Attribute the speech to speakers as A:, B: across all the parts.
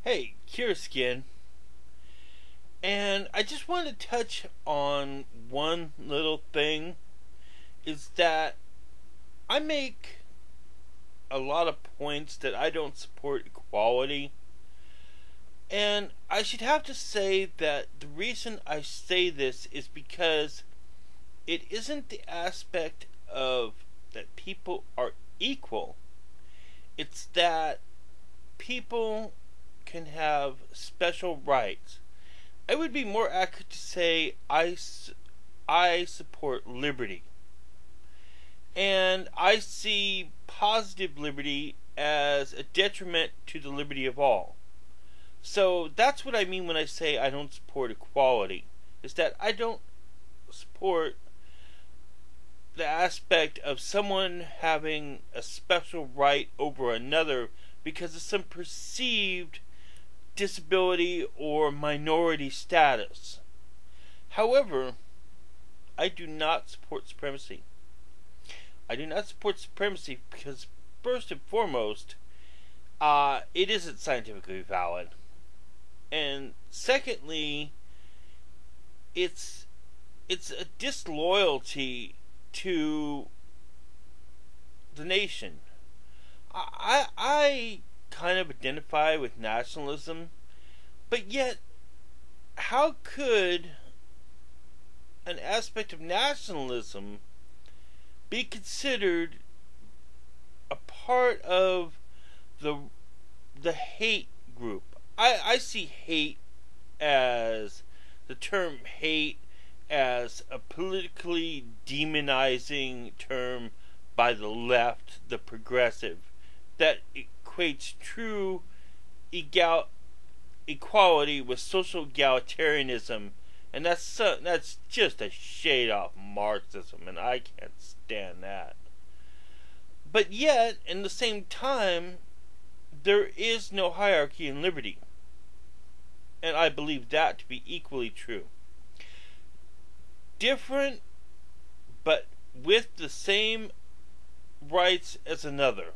A: Hey, Kira's again, and I just want to touch on one little thing. Is that I make a lot of points that I don't support equality, and I should have to say that the reason I say this is because it isn't the aspect of that people are equal. It's that people can have special rights. I would be more accurate to say I support liberty. And I see positive liberty as a detriment to the liberty of all. So that's what I mean when I say I don't support equality. Is that I don't support the aspect of someone having a special right over another because of some perceived disability or minority status. However, I do not support supremacy. I do not support supremacy because, first and foremost, it isn't scientifically valid. And secondly, it's a disloyalty to the nation. I kind of identify with nationalism, but yet, how could an aspect of nationalism be considered a part of the hate group? I see hate as the term hate as a politically demonizing term by the left, the progressive, that equates true equality with social egalitarianism, and that's just a shade off Marxism, and I can't stand that. But yet, in the same time, there is no hierarchy in liberty, and I believe that to be equally true. Different, but with the same rights as another.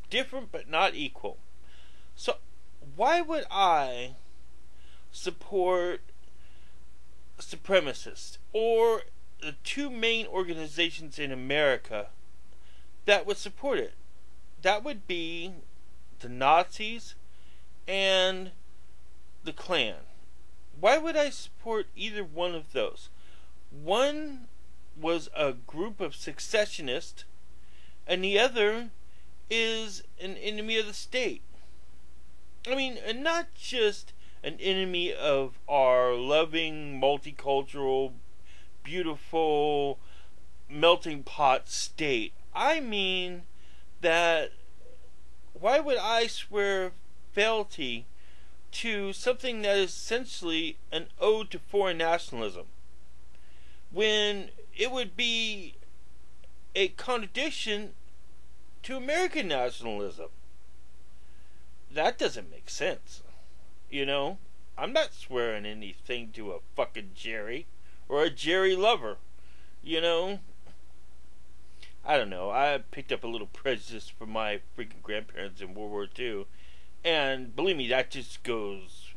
A: Different but not equal. So why would I support supremacists or the two main organizations in America that would support it? That would be the Nazis and the Klan. Why would I support either one of those? One was a group of secessionists, and the other is an enemy of the state. I mean, and not just an enemy of our loving, multicultural, beautiful, melting pot state. I mean that why would I swear fealty to something that is essentially an ode to foreign nationalism, when it would be a contradiction to American nationalism? That doesn't make sense. I'm not swearing anything to a fucking Jerry or a Jerry lover. I don't know. I picked up a little prejudice from my freaking grandparents in World War II, and believe me, that just goes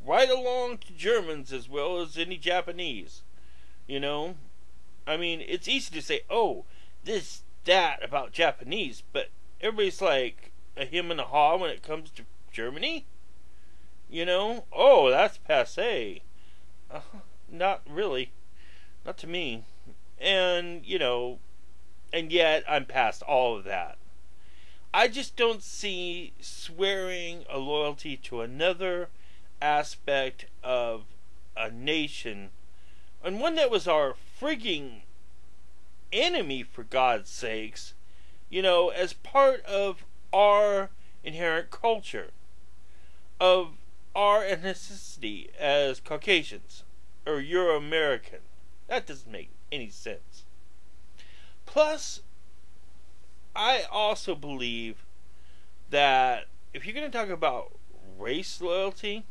A: right along to Germans as well as any Japanese. I mean, it's easy to say, oh, that about Japanese, but everybody's like a him and a haw when it comes to Germany. Oh, that's passe. Not really. Not to me. And yet I'm past all of that. I just don't see swearing a loyalty to another aspect of a nation, and one that was our frigging enemy, for God's sakes, as part of our inherent culture, of our ethnicity as Caucasians or Euro-American. That doesn't make any sense. Plus, I also believe that if you're going to talk about race loyalty,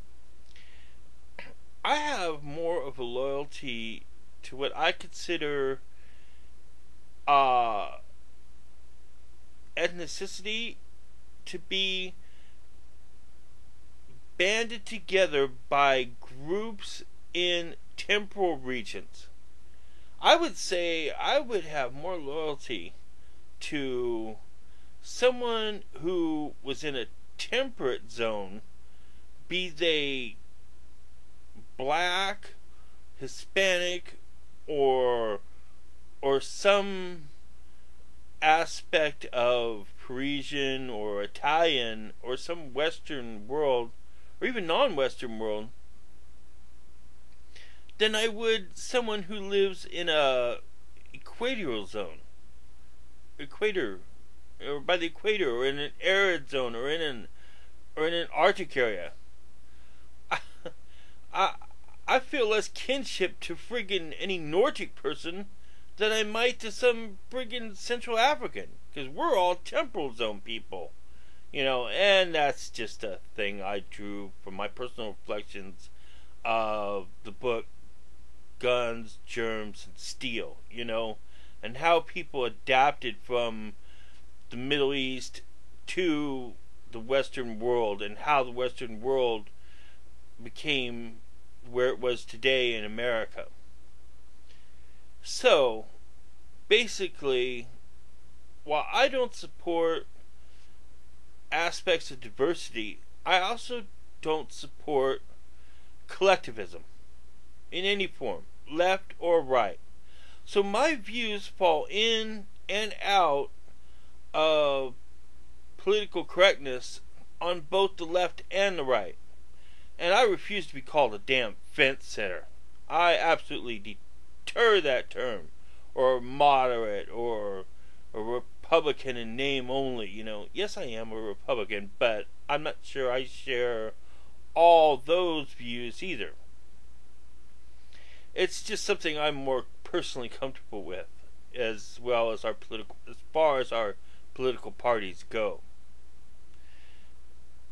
A: I have more of a loyalty to what I consider ethnicity to be banded together by groups in temporal regions. I would say I would have more loyalty to someone who was in a temperate zone, be they black, Hispanic, or some aspect of Parisian or Italian or some Western world, or even non-Western world, than I would someone who lives in a equatorial zone, equator, or by the equator, or in an arid zone, or in an Arctic area. I feel less kinship to friggin' any Nordic person than I might to some friggin' Central African, because we're all temporal zone people, and that's just a thing I drew from my personal reflections of the book Guns, Germs, and Steel, and how people adapted from the Middle East to the Western world, and how the Western world became where it was today in America. So, basically, while I don't support aspects of diversity, I also don't support collectivism in any form, left or right. So my views fall in and out of political correctness on both the left and the right. And I refuse to be called a damn fence sitter. I absolutely deter that term, or moderate, or a Republican in name only. Yes, I am a Republican, but I'm not sure I share all those views either. It's just something I'm more personally comfortable with, as well as as far as our political parties go.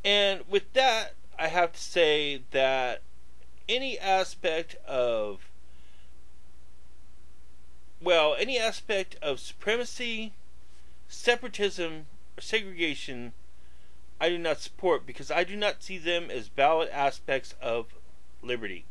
A: And with that, I have to say that any aspect of supremacy, separatism, or segregation, I do not support, because I do not see them as valid aspects of liberty.